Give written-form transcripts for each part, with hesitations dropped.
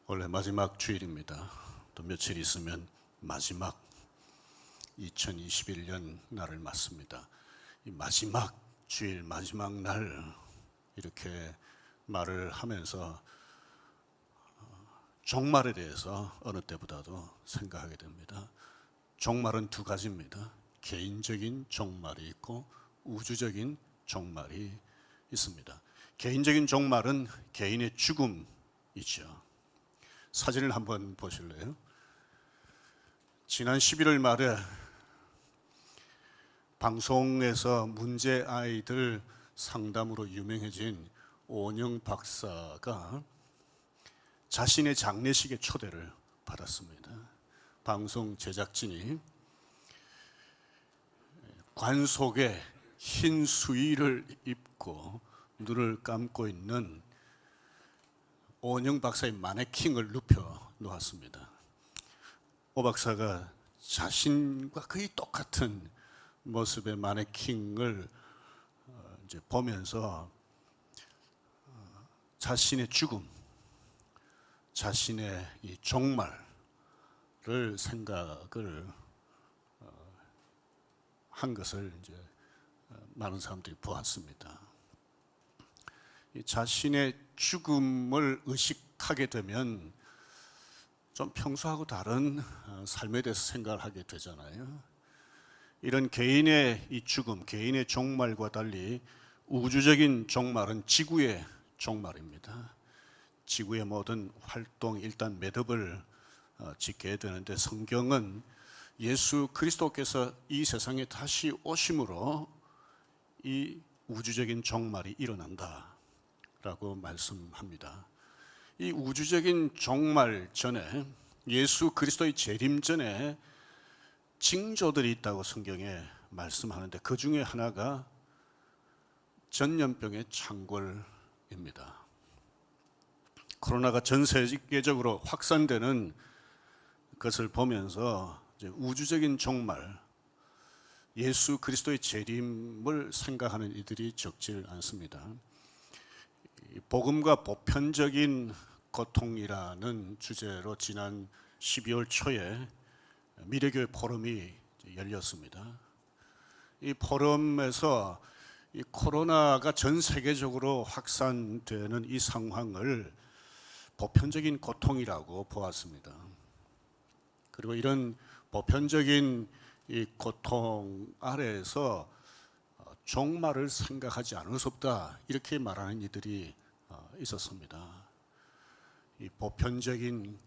원래 마지막 주일입니다. 또 며칠 있으면 마지막 2021년 날을 맞습니다. 이 마지막 주일, 마지막 날 이렇게 말을 하면서 종말에 대해서 어느 때보다도 생각하게 됩니다. 종말은 두 가지입니다. 개인적인 종말이 있고 우주적인 종말이 있습니다. 개인적인 종말은 개인의 죽음이죠. 사진을 한번 보실래요? 지난 11월 말에 방송에서 문제 아이들 상담으로 유명해진 오은영 박사가 자신의 장례식에 초대를 받았습니다. 방송 제작진이 관 속에 흰 수의를 입고 눈을 감고 있는 오은영 박사의 마네킹을 눕혀 놓았습니다. 오 박사가 자신과 거의 똑같은 모습의 마네킹을 이제 보면서 자신의 죽음, 자신의 이 종말을 생각을 한 것을 이제 많은 사람들이 보았습니다. 자신의 죽음을 의식하게 되면 좀 평소하고 다른 삶에 대해서 생각을 하게 되잖아요. 이런 개인의 이 죽음, 개인의 종말과 달리 우주적인 종말은 지구의 종말입니다. 지구의 모든 활동, 일단 매듭을 짓게 되는데 성경은 예수 그리스도께서 이 세상에 다시 오심으로 이 우주적인 종말이 일어난다 라고 말씀합니다. 이 우주적인 종말 전에, 예수 그리스도의 재림 전에 징조들이 있다고 성경에 말씀하는데 그 중에 하나가 전염병의 창궐입니다. 코로나가 전 세계적으로 확산되는 것을 보면서 이제 우주적인 종말, 예수 그리스도의 재림을 생각하는 이들이 적지 않습니다. 복음과 보편적인 고통이라는 주제로 지난 12월 초에 미래교회 포럼이 열렸습니다. 이 포럼에서 이 코로나가 전 세계적으로 확산되는 이 상황을 보편적인 고통이라고 보았습니다. 그리고 이런 보편적인 이 고통 아래에서 종말을 생각하지 않을 수 없다 이렇게 말하는 이들이 있었습니다. 이 보편적인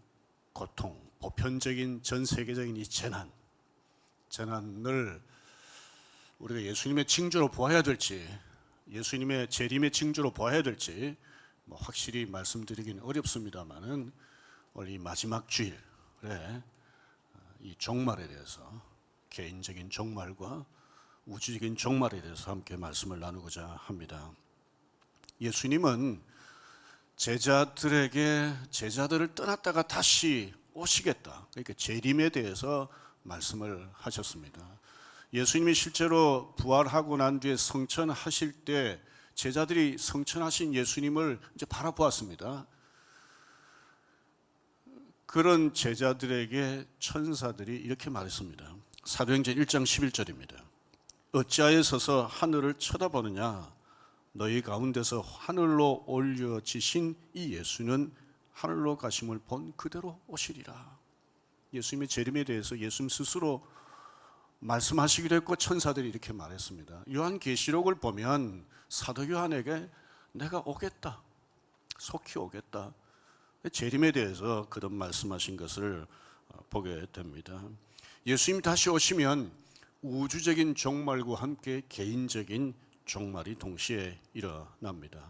고통, 보편적인 전 세계적인 이 재난을 우리가 예수님의 징조로 보아야 될지, 예수님의 재림의 징조로 보아야 될지 확실히 말씀드리기는 어렵습니다만은 오늘 이 마지막 주일에 이 종말에 대해서, 개인적인 종말과 우주적인 종말에 대해서 함께 말씀을 나누고자 합니다. 예수님은 제자들을 떠났다가 다시 오시겠다, 그러니까 재림에 대해서 말씀을 하셨습니다. 예수님이 실제로 부활하고 난 뒤에 성천하실 때 제자들이 성천하신 예수님을 이제 바라보았습니다. 그런 제자들에게 천사들이 이렇게 말했습니다. 사도행전 1장 11절입니다. 어찌하여 서서 하늘을 쳐다보느냐? 너희 가운데서 하늘로 올려지신 이 예수는 하늘로 가심을 본 그대로 오시리라. 예수님의 재림에 대해서 예수님 스스로 말씀하시기도 했고 천사들이 이렇게 말했습니다. 요한계시록을 보면 사도 요한에게 내가 오겠다, 속히 오겠다, 재림에 대해서 그런 말씀하신 것을 보게 됩니다. 예수님 다시 오시면 우주적인 종말과 함께 개인적인 종말이 동시에 일어납니다.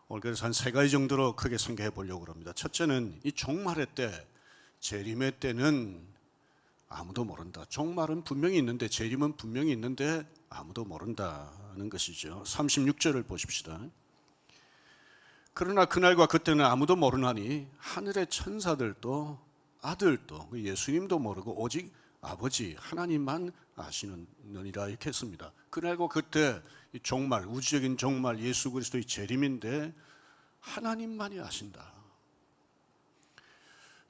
오늘 그래서 한 세 가지 정도로 크게 생각해 보려고 합니다. 첫째는 이 종말의 때, 재림의 때는 아무도 모른다. 종말은 분명히 있는데, 재림은 분명히 있는데 아무도 모른다는 것이죠. 36절을 보십시다. 그러나 그날과 그때는 아무도 모르나니 하늘의 천사들도 아들도 예수님도 모르고 오직 아버지 하나님만 아시느니라 이렇게 했습니다. 그날과 그때 이 종말, 우주적인 종말, 예수 그리스도의 재림인데 하나님만이 아신다.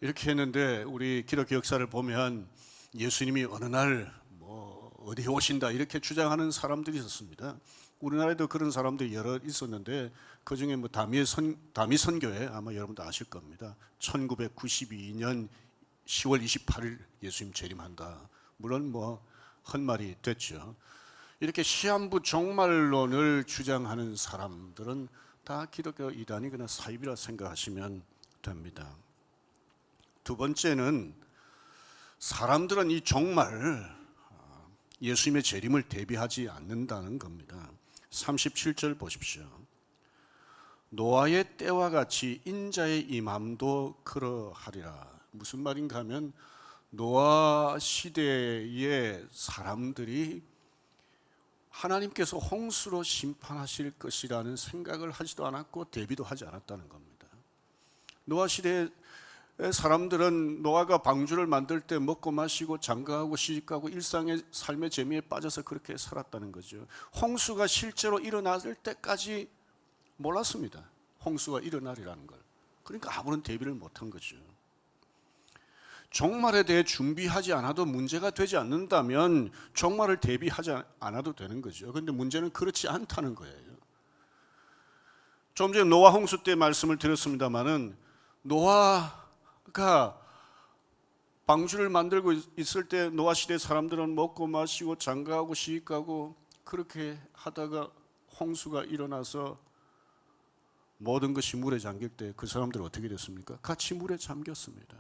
이렇게 했는데 우리 기독교 역사를 보면 예수님이 어느 날 어디 오신다 이렇게 주장하는 사람들이 있었습니다. 우리나라에도 그런 사람들이 여러 있었는데 그 중에 다미 선교회 아마 여러분도 아실 겁니다. 1992년 10월 28일 예수님 재림한다. 물론 헛말이 됐죠. 이렇게 시한부 종말론을 주장하는 사람들은 다 기독교 이단이거나 사입이라 생각하시면 됩니다. 두 번째는 사람들은 이 종말 예수님의 재림을 대비하지 않는다는 겁니다. 37절 보십시오. 노아의 때와 같이 인자의 임함도 그러하리라. 무슨 말인가 하면 노아 시대의 사람들이 하나님께서 홍수로 심판하실 것이라는 생각을 하지도 않았고 대비도 하지 않았다는 겁니다. 노아 시대의 사람들은 노아가 방주를 만들 때 먹고 마시고 장가하고 시집가고 일상의 삶의 재미에 빠져서 그렇게 살았다는 거죠. 홍수가 실제로 일어날 때까지 몰랐습니다. 홍수가 일어나리라는 걸. 그러니까 아무런 대비를 못한 거죠. 종말에 대해 준비하지 않아도 문제가 되지 않는다면 종말을 대비하지 않아도 되는 거죠. 그런데 문제는 그렇지 않다는 거예요. 좀 전에 노아 홍수 때 말씀을 드렸습니다마는 노아가 방주를 만들고 있을 때 노아 시대 사람들은 먹고 마시고 장가하고 시집가고 그렇게 하다가 홍수가 일어나서 모든 것이 물에 잠길 때 그 사람들은 어떻게 됐습니까? 같이 물에 잠겼습니다.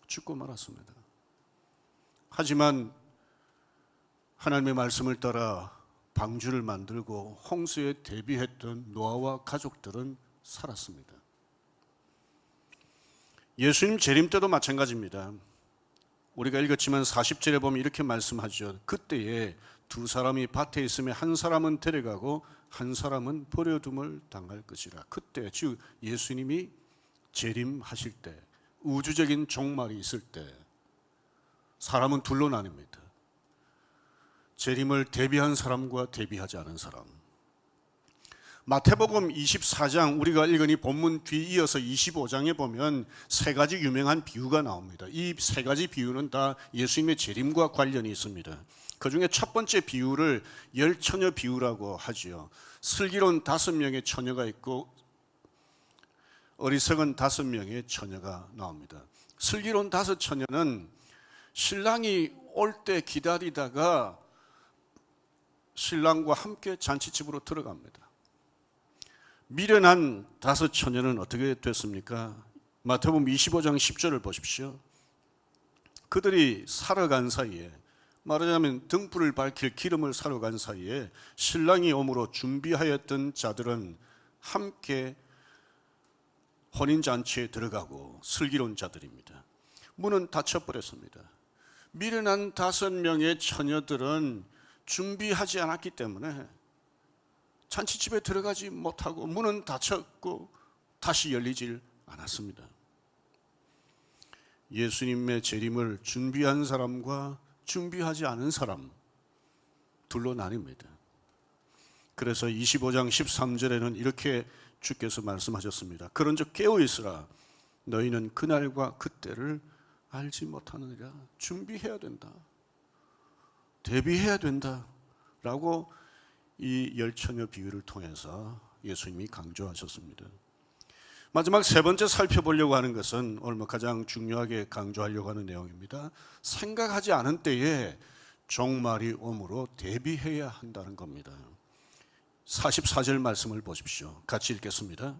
죽고 말았습니다. 하지만 하나님의 말씀을 따라 방주를 만들고 홍수에 대비했던 노아와 가족들은 살았습니다. 예수님 재림 때도 마찬가지입니다. 우리가 읽었지만 40절에 보면 이렇게 말씀하죠. 그때에 두 사람이 밭에 있으면 한 사람은 데려가고 한 사람은 버려둠을 당할 것이라. 그때 즉 예수님이 재림하실 때 우주적인 종말이 있을 때 사람은 둘로 나뉩니다. 재림을 대비한 사람과 대비하지 않은 사람. 마태복음 24장 우리가 읽은 이 본문 뒤이어서 25장에 보면 세 가지 유명한 비유가 나옵니다. 이 세 가지 비유는 다 예수님의 재림과 관련이 있습니다. 그 중에 첫 번째 비유를 열처녀 비유라고 하죠. 슬기로운 5명의 처녀가 있고 어리석은 5명의 처녀가 나옵니다. 슬기로운 5처녀는 신랑이 올 때 기다리다가 신랑과 함께 잔치집으로 들어갑니다. 미련한 5처녀는 어떻게 됐습니까? 마태복음 25장 10절을 보십시오. 그들이 사러 간 사이에, 말하자면 등불을 밝힐 기름을 사러 간 사이에 신랑이 오므로 준비하였던 자들은 함께 혼인잔치에 들어가고 슬기로운 자들입니다. 문은 닫혀버렸습니다. 미련한 5명의 처녀들은 준비하지 않았기 때문에 잔치집에 들어가지 못하고 문은 닫혔고 다시 열리질 않았습니다. 예수님의 재림을 준비한 사람과 준비하지 않은 사람 둘로 나뉩니다. 그래서 25장 13절에는 이렇게 주께서 말씀하셨습니다. 그런즉 깨어 있으라. 너희는 그날과 그때를 알지 못하느니라. 준비해야 된다. 대비해야 된다. 라고 이 열처녀 비유를 통해서 예수님이 강조하셨습니다. 마지막 세 번째 살펴보려고 하는 것은 오늘 가장 중요하게 강조하려고 하는 내용입니다. 생각하지 않은 때에 종말이 오므로 대비해야 한다는 겁니다. 44절 말씀을 보십시오. 같이 읽겠습니다.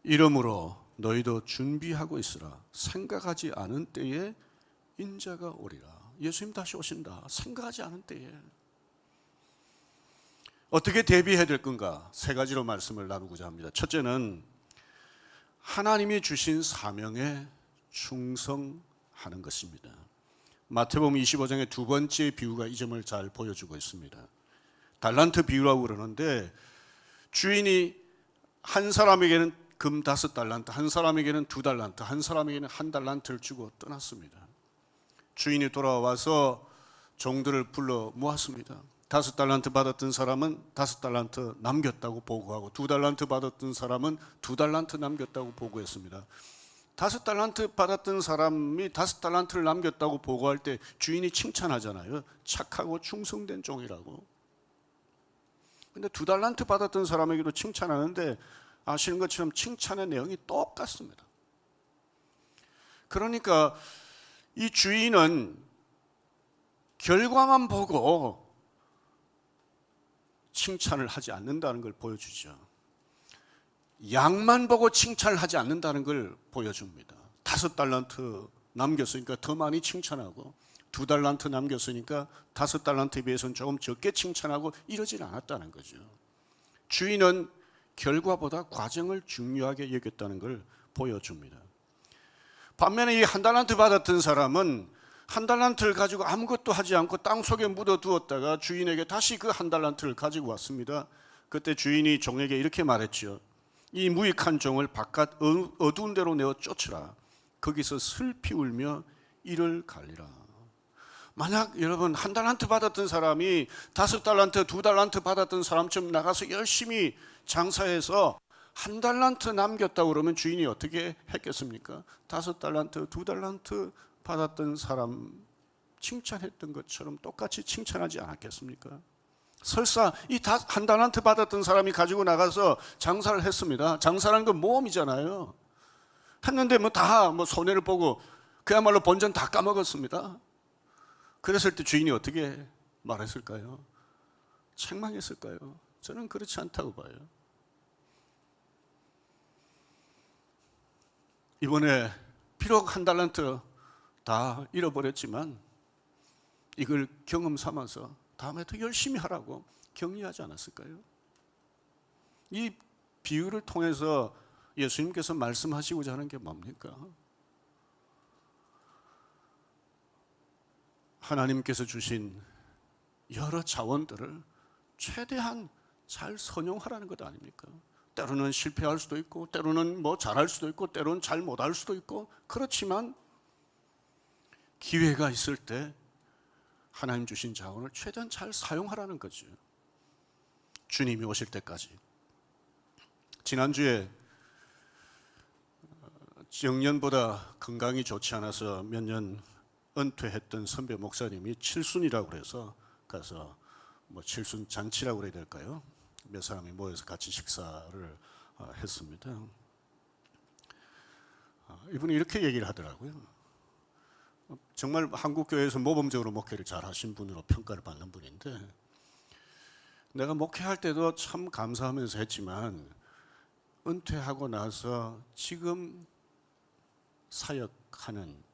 이러므로 너희도 준비하고 있으라. 생각하지 않은 때에 인자가 오리라. 예수님 다시 오신다. 생각하지 않은 때에. 어떻게 대비해야 될 건가? 세 가지로 말씀을 나누고자 합니다. 첫째는 하나님이 주신 사명에 충성하는 것입니다. 마태복음 25장의 두 번째 비유가 이 점을 잘 보여주고 있습니다. 달란트 비유라고 그러는데 주인이 한 사람에게는 금 5달란트, 한 사람에게는 2달란트, 한 사람에게는 1달란트를 주고 떠났습니다. 주인이 돌아와서 종들을 불러 모았습니다. 5달란트 받았던 사람은 5달란트 남겼다고 보고하고 2달란트 받았던 사람은 2달란트 남겼다고 보고했습니다. 5달란트 받았던 사람이 5달란트를 남겼다고 보고할 때 주인이 칭찬하잖아요. 착하고 충성된 종이라고. 근데 2달란트 받았던 사람에게도 칭찬하는데 아시는 것처럼 칭찬의 내용이 똑같습니다. 그러니까 이 주인은 결과만 보고 칭찬을 하지 않는다는 걸 보여주죠. 양만 보고 칭찬을 하지 않는다는 걸 보여줍니다. 5달란트 남겼으니까 더 많이 칭찬하고 2달란트 남겼으니까 5달란트에 비해서는 조금 적게 칭찬하고 이러진 않았다는 거죠. 주인은 결과보다 과정을 중요하게 여겼다는 걸 보여줍니다. 반면에 이 1달란트 받았던 사람은 1달란트를 가지고 아무것도 하지 않고 땅속에 묻어두었다가 주인에게 다시 그 1달란트를 가지고 왔습니다. 그때 주인이 종에게 이렇게 말했죠. 이 무익한 종을 바깥 어두운 데로 내어 쫓으라. 거기서 슬피 울며 이를 갈리라. 만약 여러분 1달란트 받았던 사람이 5달란트, 2달란트 받았던 사람처럼 나가서 열심히 장사해서 1달란트 남겼다고 그러면 주인이 어떻게 했겠습니까? 5달란트, 2달란트 받았던 사람 칭찬했던 것처럼 똑같이 칭찬하지 않았겠습니까? 설사 이 1달란트 받았던 사람이 가지고 나가서 장사를 했습니다. 장사라는 건 모험이잖아요. 했는데 다 손해를 보고 그야말로 본전 다 까먹었습니다. 그랬을 때 주인이 어떻게 말했을까요? 책망했을까요? 저는 그렇지 않다고 봐요. 이번에 비록 1달란트 다 잃어버렸지만 이걸 경험 삼아서 다음에 더 열심히 하라고 격려하지 않았을까요? 이 비유를 통해서 예수님께서 말씀하시고자 하는 게 뭡니까? 하나님께서 주신 여러 자원들을 최대한 잘 선용하라는 것 아닙니까? 때로는 실패할 수도 있고 때로는 잘할 수도 있고 때로는 잘 못할 수도 있고 그렇지만 기회가 있을 때 하나님 주신 자원을 최대한 잘 사용하라는 거죠. 주님이 오실 때까지. 지난주에 정년보다 건강이 좋지 않아서 몇 년 은퇴했던 선배 목사님이 칠순이라고 그래서 가서 칠순 잔치라고 그래야 될까요? 몇 사람이 모여서 같이 식사를 했습니다. 이분이 이렇게 얘기를 하더라고요. 정말 한국교회에서 모범적으로 목회를 잘 하신 분으로 평가를 받는 분인데 내가 목회할 때도 참 감사하면서 했지만 은퇴하고 나서 지금 사역하는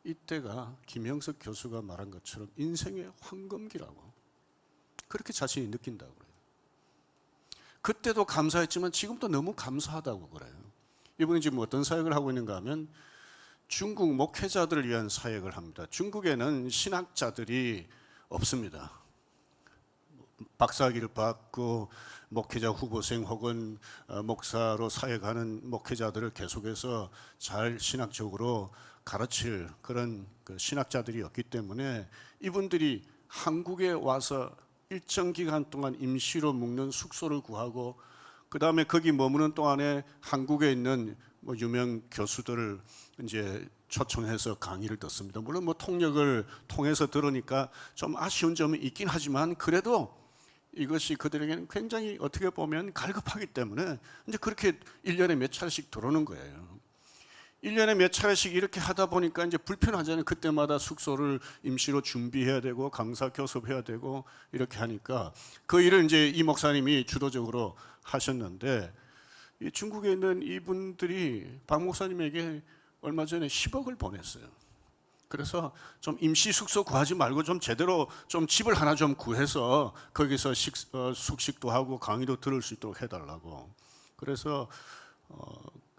이때가 김형석 교수가 말한 것처럼 인생의 황금기라고 그렇게 자신이 느낀다고 그래요. 그때도 감사했지만 지금도 너무 감사하다고 그래요. 이분이 지금 어떤 사역을 하고 있는가 하면 중국 목회자들을 위한 사역을 합니다. 중국에는 신학자들이 없습니다. 박사학위를 받고 목회자 후보생 혹은 목사로 사역하는 목회자들을 계속해서 잘 신학적으로 가르칠 그런 신학자들이 없기 때문에 이분들이 한국에 와서 일정 기간 동안 임시로 묵는 숙소를 구하고 그 다음에 거기 머무는 동안에 한국에 있는 유명 교수들을 이제 초청해서 강의를 듣습니다. 물론 통역을 통해서 들으니까 좀 아쉬운 점이 있긴 하지만 그래도 이것이 그들에게는 굉장히 어떻게 보면 갈급하기 때문에 이제 그렇게 1년에 몇 차례씩 들어오는 거예요. 1년에 몇 차례씩 이렇게 하다 보니까 이제 불편하잖아요. 그때마다 숙소를 임시로 준비해야 되고 강사 교섭해야 되고 이렇게 하니까 그 일을 이제 이 목사님이 주도적으로 하셨는데 이 중국에 있는 이분들이 박 목사님에게 얼마 전에 10억을 보냈어요. 그래서 좀 임시 숙소 구하지 말고 좀 제대로 좀 집을 하나 좀 구해서 거기서 숙식도 하고 강의도 들을 수 있도록 해달라고. 그래서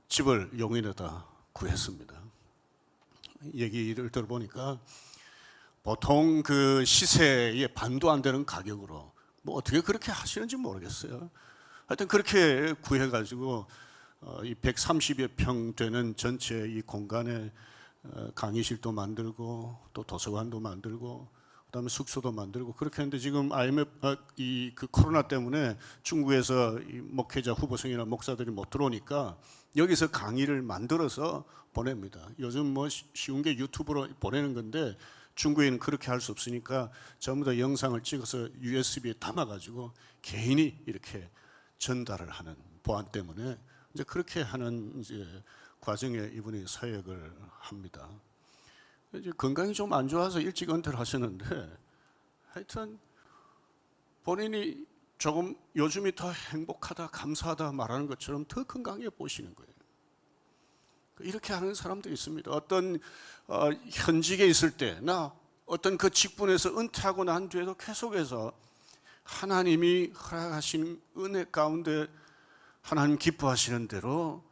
집을 용인에다 구했습니다. 얘기를 들어보니까 보통 그 시세의 반도 안 되는 가격으로 어떻게 그렇게 하시는지 모르겠어요. 하여튼 그렇게 구해가지고 이 130여 평 되는 전체 이 공간에 강의실도 만들고 또 도서관도 만들고 그다음에 숙소도 만들고 그렇게 했는데 지금 IMF 그 코로나 때문에 중국에서 이 목회자 후보생이나 목사들이 못 들어오니까 여기서 강의를 만들어서 보냅니다. 요즘 뭐 쉬운 게 유튜브로 보내는 건데 중국에는 그렇게 할 수 없으니까 전부 다 영상을 찍어서 USB에 담아가지고 개인이 이렇게 전달을 하는 보안 때문에 이제 그렇게 하는 이제 과정에 이분이 사역을 합니다. 이제 건강이 좀 안 좋아서 일찍 은퇴를 하셨는데 하여튼 본인이 조금 요즘이 더 행복하다, 감사하다 말하는 것처럼 더 건강해 보시는 거예요. 이렇게 하는 사람도 있습니다. 어떤 현직에 있을 때나 어떤 그 직분에서 은퇴하고 난 뒤에도 계속해서 하나님이 허락하신 은혜 가운데 하나님 기뻐하시는 대로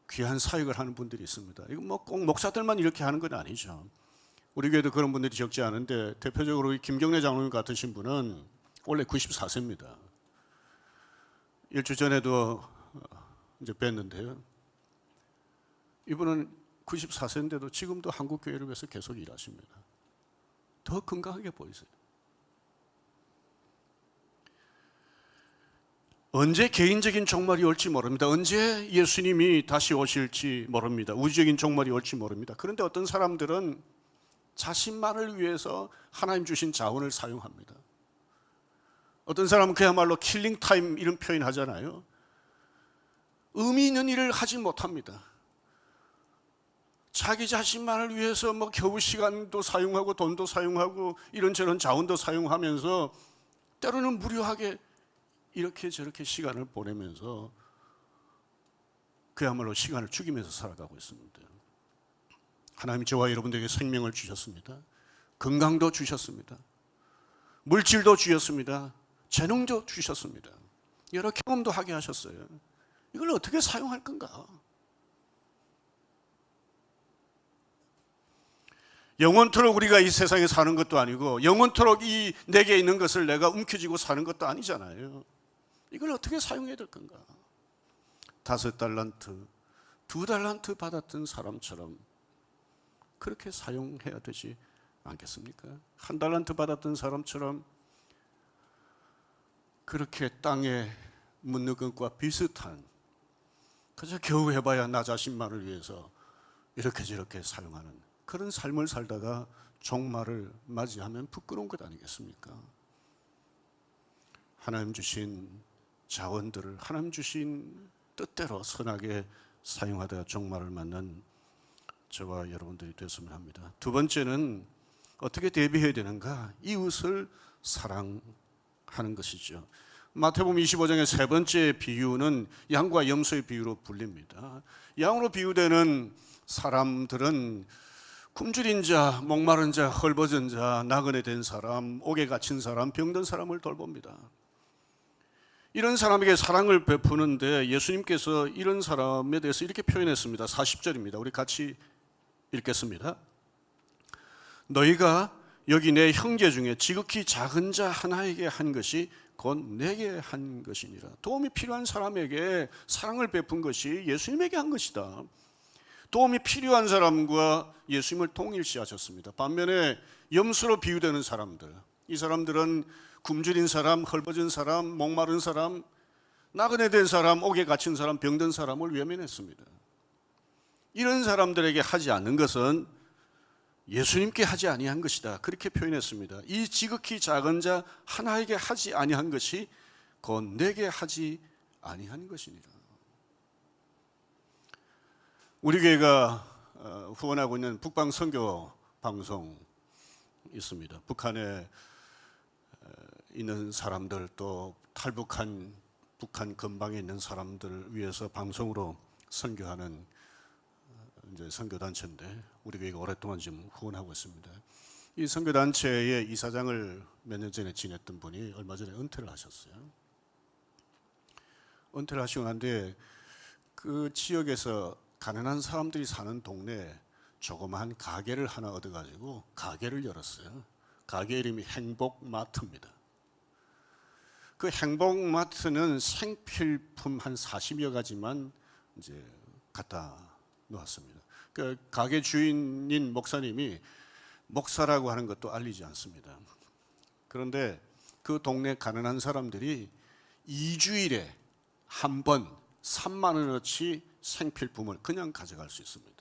귀한 사역을 하는 분들이 있습니다. 이거 뭐 꼭 목사들만 이렇게 하는 건 아니죠. 우리 교회도 그런 분들이 적지 않은데 대표적으로 김경래 장로님 같으신 분은 원래 94세입니다. 일주 전에도 이제 뵀는데요. 이분은 94세인데도 지금도 한국 교회를 위해서 계속 일하십니다. 더 건강하게 보이세요. 언제 개인적인 종말이 올지 모릅니다. 언제 예수님이 다시 오실지 모릅니다. 우주적인 종말이 올지 모릅니다. 그런데 어떤 사람들은 자신만을 위해서 하나님 주신 자원을 사용합니다. 어떤 사람은 그야말로 킬링 타임 이런 표현 하잖아요. 의미 있는 일을 하지 못합니다. 자기 자신만을 위해서 뭐 겨우 시간도 사용하고 돈도 사용하고 이런저런 자원도 사용하면서 때로는 무료하게 이렇게 저렇게 시간을 보내면서 그야말로 시간을 죽이면서 살아가고 있습니다. 하나님 저와 여러분들에게 생명을 주셨습니다. 건강도 주셨습니다. 물질도 주셨습니다. 재능도 주셨습니다. 여러 경험도 하게 하셨어요. 이걸 어떻게 사용할 건가? 영원토록 우리가 이 세상에 사는 것도 아니고 영원토록 이 내게 있는 것을 내가 움켜쥐고 사는 것도 아니잖아요. 이걸 어떻게 사용해야 될 건가? 5달란트, 2달란트 받았던 사람처럼 그렇게 사용해야 되지 않겠습니까? 1달란트 받았던 사람처럼 그렇게 땅에 묻는 것과 비슷한, 그저 겨우 해봐야 나 자신만을 위해서 이렇게 저렇게 사용하는 그런 삶을 살다가 종말을 맞이하면 부끄러운 것 아니겠습니까? 하나님 주신 자원들을 하나님 주신 뜻대로 선하게 사용하다가 종말을 맞는 저와 여러분들이 됐으면 합니다. 두 번째는 어떻게 대비해야 되는가? 이웃을 사랑하는 것이죠. 마태복음 25장의 세 번째 비유는 양과 염소의 비유로 불립니다. 양으로 비유되는 사람들은 굶주린 자, 목마른 자, 헐벗은 자, 나그네 된 사람, 옥에 갇힌 사람, 병든 사람을 돌봅니다. 이런 사람에게 사랑을 베푸는데 예수님께서 이런 사람에 대해서 이렇게 표현했습니다. 40절입니다. 우리 같이 읽겠습니다. 너희가 여기 내 형제 중에 지극히 작은 자 하나에게 한 것이 곧 내게 한 것이니라. 도움이 필요한 사람에게 사랑을 베푼 것이 예수님에게 한 것이다. 도움이 필요한 사람과 예수님을 동일시하셨습니다. 반면에 염소로 비유되는 사람들, 이 사람들은 굶주린 사람, 헐벗은 사람, 목마른 사람, 나그네 된 사람, 옥에 갇힌 사람, 병든 사람을 외면했습니다. 이런 사람들에게 하지 않는 것은 예수님께 하지 아니한 것이다. 그렇게 표현했습니다. 이 지극히 작은 자 하나에게 하지 아니한 것이 곧 내게 하지 아니한 것이니라. 우리 교회가 후원하고 있는 북방 선교 방송 있습니다. 북한에 있는 사람들 또 탈북한 북한 근방에 있는 사람들을 위해서 방송으로 선교하는 이제 선교 단체인데 우리 교회가 오랫동안 지금 후원하고 있습니다. 이 선교 단체의 이사장을 몇 년 전에 지냈던 분이 얼마 전에 은퇴를 하셨어요. 은퇴를 하시고 난 뒤에 그 지역에서 가난한 사람들이 사는 동네에 조그마한 가게를 하나 얻어가지고 가게를 열었어요. 가게 이름이 행복마트입니다. 그 행복마트는 생필품 한 40여 가지만 이제 갖다 놓았습니다. 그 가게 주인인 목사님이 목사라고 하는 것도 알리지 않습니다. 그런데 그 동네 가난한 사람들이 2주일에 한 번 3만 원어치 생필품을 그냥 가져갈 수 있습니다.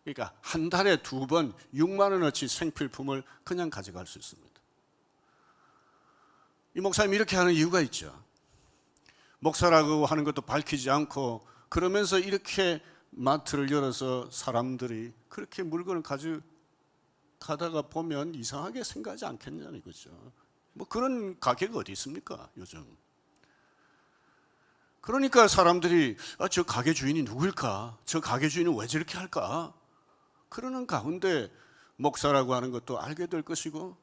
그러니까 한 달에 2번 6만 원어치 생필품을 그냥 가져갈 수 있습니다. 이 목사님이 이렇게 하는 이유가 있죠. 목사라고 하는 것도 밝히지 않고 그러면서 이렇게 마트를 열어서 사람들이 그렇게 물건을 가져가다가 보면 이상하게 생각하지 않겠냐는 거죠. 뭐 그런 가게가 어디 있습니까 요즘. 그러니까 사람들이 저 가게 주인이 누굴까, 저 가게 주인은 왜 저렇게 할까, 그러는 가운데 목사라고 하는 것도 알게 될 것이고,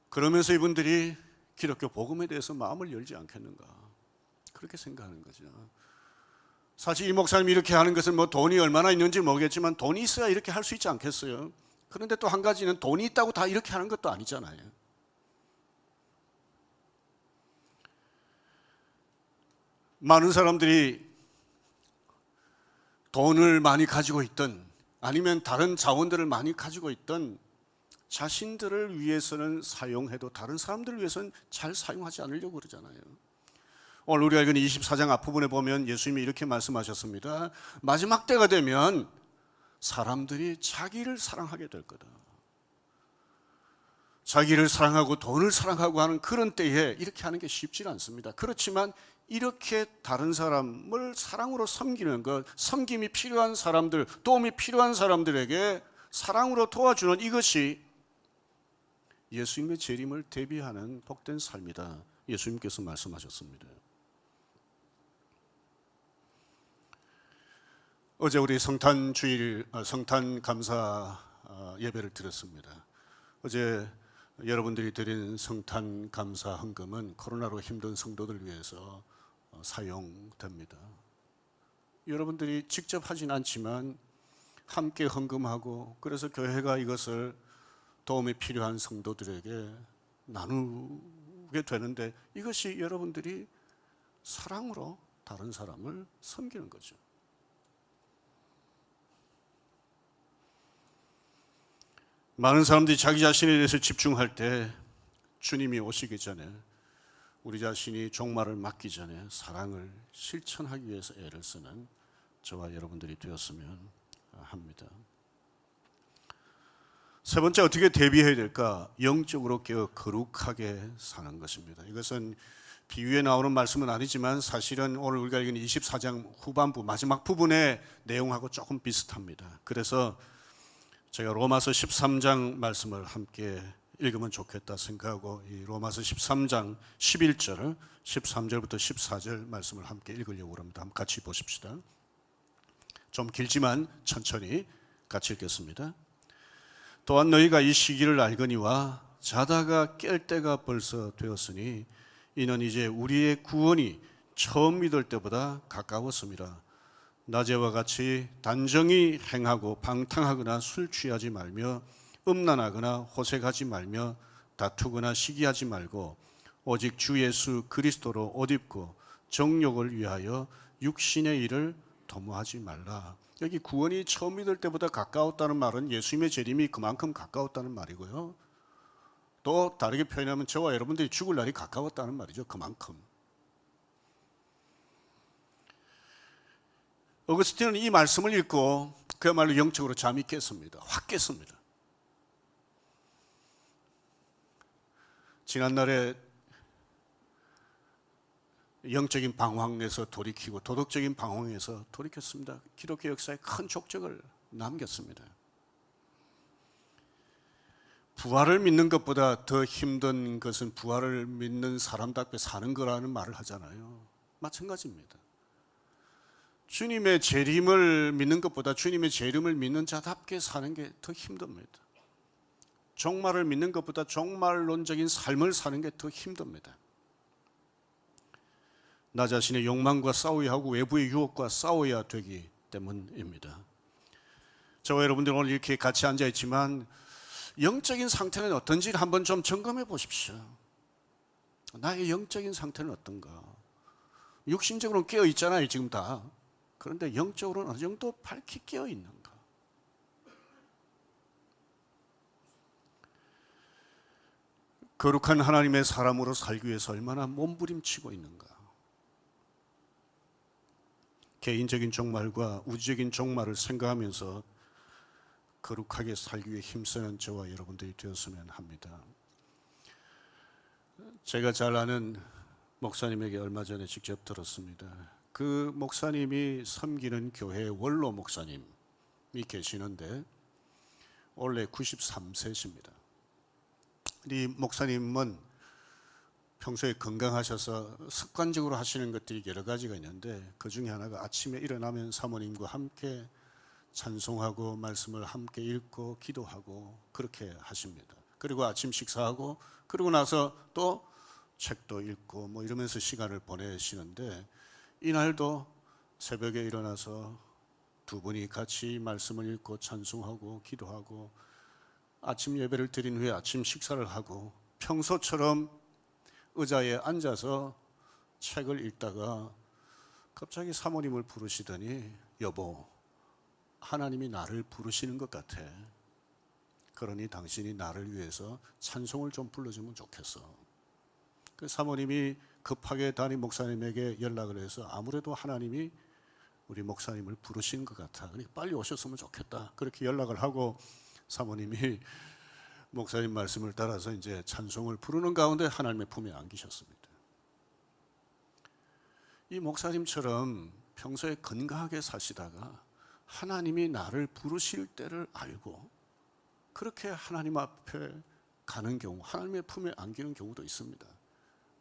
그러면서 이분들이 기독교 복음에 대해서 마음을 열지 않겠는가, 그렇게 생각하는 거죠. 사실 이 목사님이 이렇게 하는 것은 뭐 돈이 얼마나 있는지 모르겠지만 돈이 있어야 이렇게 할 수 있지 않겠어요? 그런데 또 한 가지는 돈이 있다고 다 이렇게 하는 것도 아니잖아요. 많은 사람들이 돈을 많이 가지고 있던 아니면 다른 자원들을 많이 가지고 있던 자신들을 위해서는 사용해도 다른 사람들을 위해서는 잘 사용하지 않으려고 그러잖아요. 오늘 우리가 읽은 24장 앞부분에 보면 예수님이 이렇게 말씀하셨습니다. 마지막 때가 되면 사람들이 자기를 사랑하게 될 거다. 자기를 사랑하고 돈을 사랑하고 하는 그런 때에 이렇게 하는 게 쉽지 않습니다. 그렇지만 이렇게 다른 사람을 사랑으로 섬기는 것, 섬김이 필요한 사람들, 도움이 필요한 사람들에게 사랑으로 도와주는 이것이 예수님의 재림을 대비하는 복된 삶이다. 예수님께서 말씀하셨습니다. 어제 우리 성탄 감사 예배를 드렸습니다. 어제 여러분들이 드린 성탄 감사 헌금은 코로나로 힘든 성도들 위해서 사용됩니다. 여러분들이 직접 하진 않지만 함께 헌금하고, 그래서 교회가 이것을 도움이 필요한 성도들에게 나누게 되는데, 이것이 여러분들이 사랑으로 다른 사람을 섬기는 거죠. 많은 사람들이 자기 자신에 대해서 집중할 때 주님이 오시기 전에 우리 자신이 종말을 맞기 전에 사랑을 실천하기 위해서 애를 쓰는 저와 여러분들이 되었으면 합니다. 세 번째, 어떻게 대비해야 될까? 영적으로 깨어 거룩하게 사는 것입니다. 이것은 비유에 나오는 말씀은 아니지만 사실은 오늘 우리가 읽은 24장 후반부 마지막 부분의 내용하고 조금 비슷합니다. 그래서 제가 로마서 13장 말씀을 함께 읽으면 좋겠다 생각하고 이 로마서 13장 11절, 13절부터 14절 말씀을 함께 읽으려고 합니다. 한번 같이 보십시다. 좀 길지만 천천히 같이 읽겠습니다. 또한 너희가 이 시기를 알거니와 자다가 깰 때가 벌써 되었으니 이는 이제 우리의 구원이 처음 믿을 때보다 가까웠음이라. 낮에와 같이 단정히 행하고 방탕하거나 술 취하지 말며 음란하거나 호색하지 말며 다투거나 시기하지 말고 오직 주 예수 그리스도로 옷 입고 정욕을 위하여 육신의 일을 도모하지 말라. 여기 구원이 처음 믿을 때보다 가까웠다는 말은 예수님의 재림이 그만큼 가까웠다는 말이고요. 또 다르게 표현하면 저와 여러분들이 죽을 날이 가까웠다는 말이죠. 그만큼. 어거스틴은 이 말씀을 읽고 그야말로 영적으로 잠이 깼습니다. 확 깼습니다. 지난날에 영적인 방황에서 돌이키고 도덕적인 방황에서 돌이켰습니다. 기독교 역사에 큰 족적을 남겼습니다. 부활을 믿는 것보다 더 힘든 것은 부활을 믿는 사람답게 사는 거라는 말을 하잖아요. 마찬가지입니다. 주님의 재림을 믿는 것보다 주님의 재림을 믿는 자답게 사는 게 더 힘듭니다. 종말을 믿는 것보다 종말론적인 삶을 사는 게 더 힘듭니다. 나 자신의 욕망과 싸워야 하고 외부의 유혹과 싸워야 되기 때문입니다. 저와 여러분들 오늘 이렇게 같이 앉아 있지만 영적인 상태는 어떤지를 한번 좀 점검해 보십시오. 나의 영적인 상태는 어떤가? 육신적으로는 깨어 있잖아요, 지금 다. 그런데 영적으로는 어느 정도 밝히 깨어 있는가? 거룩한 하나님의 사람으로 살기 위해서 얼마나 몸부림치고 있는가. 개인적인 종말과 우주적인 종말을 생각하면서 거룩하게 살기 위해 힘쓰는 저와 여러분들이 되었으면 합니다. 제가 잘 아는 목사님에게 얼마 전에 직접 들었습니다. 그 목사님이 섬기는 교회 원로 목사님이 계시는데 원래 93세십니다. 이 목사님은 평소에 건강하셔서 습관적으로 하시는 것들이 여러 가지가 있는데 그 중에 하나가 아침에 일어나면 사모님과 함께 찬송하고 말씀을 함께 읽고 기도하고 그렇게 하십니다. 그리고 아침 식사하고 그러고 나서 또 책도 읽고 뭐 이러면서 시간을 보내시는데 이날도 새벽에 일어나서 두 분이 같이 말씀을 읽고 찬송하고 기도하고 아침 예배를 드린 후에 아침 식사를 하고 평소처럼 의자에 앉아서 책을 읽다가 갑자기 사모님을 부르시더니 여보, 하나님이 나를 부르시는 것 같아. 그러니 당신이 나를 위해서 찬송을 좀 불러주면 좋겠어. 그 사모님이 급하게 담임 목사님에게 연락을 해서 아무래도 하나님이 우리 목사님을 부르신 것 같아. 그러니까 빨리 오셨으면 좋겠다. 그렇게 연락을 하고 사모님이 목사님 말씀을 따라서 이제 찬송을 부르는 가운데 하나님의 품에 안기셨습니다. 이 목사님처럼 평소에 건강하게 사시다가 하나님이 나를 부르실 때를 알고 그렇게 하나님 앞에 가는 경우, 하나님의 품에 안기는 경우도 있습니다.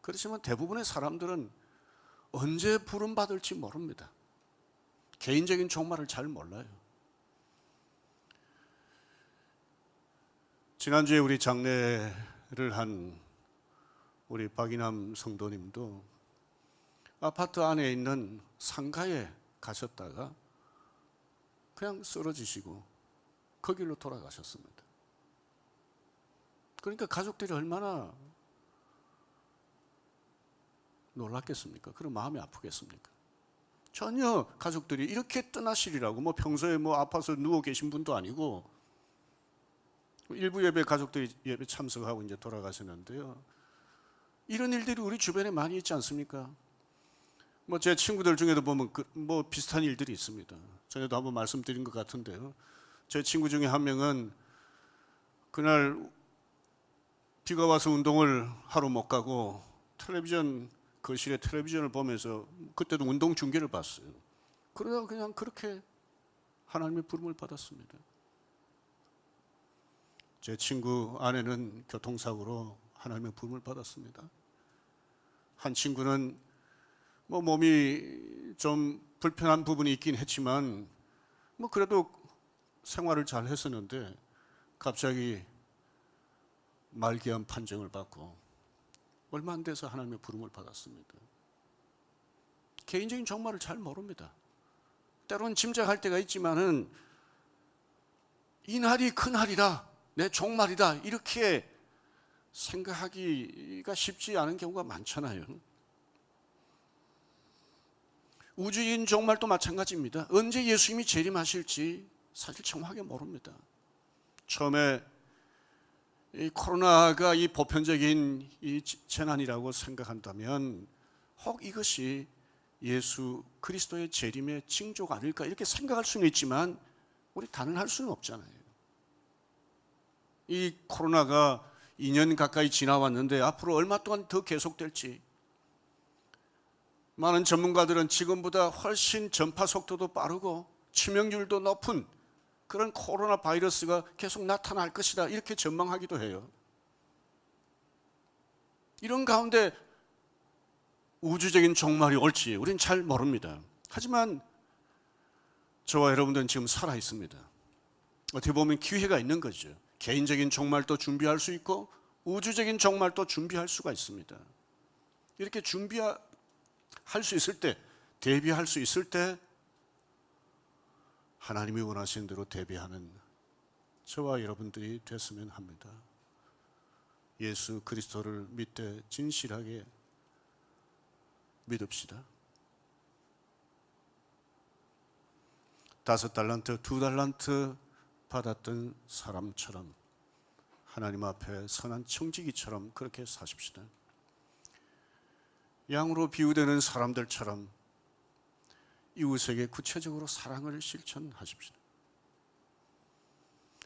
그렇지만 대부분의 사람들은 언제 부름받을지 모릅니다. 개인적인 종말을 잘 몰라요. 지난주에 우리 장례를 한 우리 박인남 성도님도 아파트 안에 있는 상가에 가셨다가 그냥 쓰러지시고 그 길로 돌아가셨습니다. 그러니까 가족들이 얼마나 놀랐겠습니까? 그럼 마음이 아프겠습니까? 전혀 가족들이 이렇게 떠나시리라고 뭐 평소에 뭐 아파서 누워 계신 분도 아니고 일부 예배 가족들이 예배 참석하고 이제 돌아가시는데요. 이런 일들이 우리 주변에 많이 있지 않습니까? 뭐 제 친구들 중에도 보면 뭐 비슷한 일들이 있습니다. 전에도 한번 말씀드린 것 같은데요. 제 친구 중에 한 명은 그날 비가 와서 운동을 하러 못 가고 거실에 텔레비전을 보면서 그때도 운동 중계를 봤어요. 그러다가 그냥 그렇게 하나님의 부름을 받았습니다. 제 친구 아내는 교통사고로 하나님의 부름을 받았습니다. 한 친구는 뭐 몸이 좀 불편한 부분이 있긴 했지만 뭐 그래도 생활을 잘 했었는데 갑자기 말기암 판정을 받고 얼마 안 돼서 하나님의 부름을 받았습니다. 개인적인 종말을 잘 모릅니다. 때로는 짐작할 때가 있지만은 이 날이 그 날이다, 내 종말이다 이렇게 생각하기가 쉽지 않은 경우가 많잖아요. 우주인 종말도 마찬가지입니다. 언제 예수님이 재림하실지 사실 정확하게 모릅니다. 처음에 이 코로나가 이 보편적인 이 재난이라고 생각한다면 혹 이것이 예수 그리스도의 재림의 징조가 아닐까 이렇게 생각할 수는 있지만 우리 단언할 수는 없잖아요. 이 코로나가 2년 가까이 지나왔는데 앞으로 얼마 동안 더 계속될지 많은 전문가들은 지금보다 훨씬 전파 속도도 빠르고 치명률도 높은 그런 코로나 바이러스가 계속 나타날 것이다 이렇게 전망하기도 해요. 이런 가운데 우주적인 종말이 올지 우리는 잘 모릅니다. 하지만 저와 여러분들은 지금 살아 있습니다. 어떻게 보면 기회가 있는 거죠. 개인적인 종말도 준비할 수 있고 우주적인 종말도 준비할 수가 있습니다. 이렇게 준비할 수 있을 때, 대비할 수 있을 때 하나님이 원하시는 대로 대비하는 저와 여러분들이 됐으면 합니다. 예수 그리스도를 믿되 진실하게 믿읍시다. 5달란트, 2달란트 받았던 사람처럼 하나님 앞에 선한 청지기처럼 그렇게 사십시다. 양으로 비유되는 사람들처럼 이웃에게 구체적으로 사랑을 실천하십시다.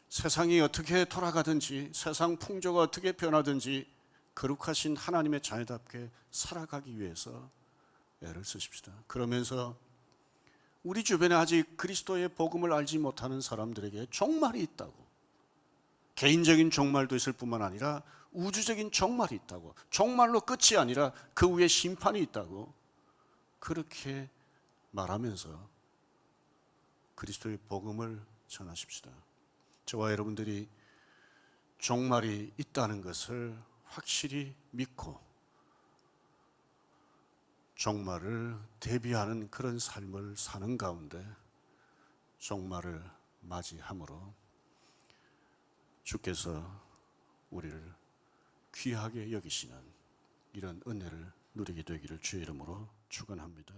세상이 어떻게 돌아가든지, 세상 풍조가 어떻게 변하든지 거룩하신 하나님의 자녀답게 살아가기 위해서 애를 쓰십시다. 그러면서 우리 주변에 아직 그리스도의 복음을 알지 못하는 사람들에게 종말이 있다고, 개인적인 종말도 있을 뿐만 아니라 우주적인 종말이 있다고, 종말로 끝이 아니라 그 위에 심판이 있다고 그렇게 말하면서 그리스도의 복음을 전하십시다. 저와 여러분들이 종말이 있다는 것을 확실히 믿고 종말을 대비하는 그런 삶을 사는 가운데 종말을 맞이함으로 주께서 우리를 귀하게 여기시는 이런 은혜를 누리게 되기를 주의 이름으로 축원합니다.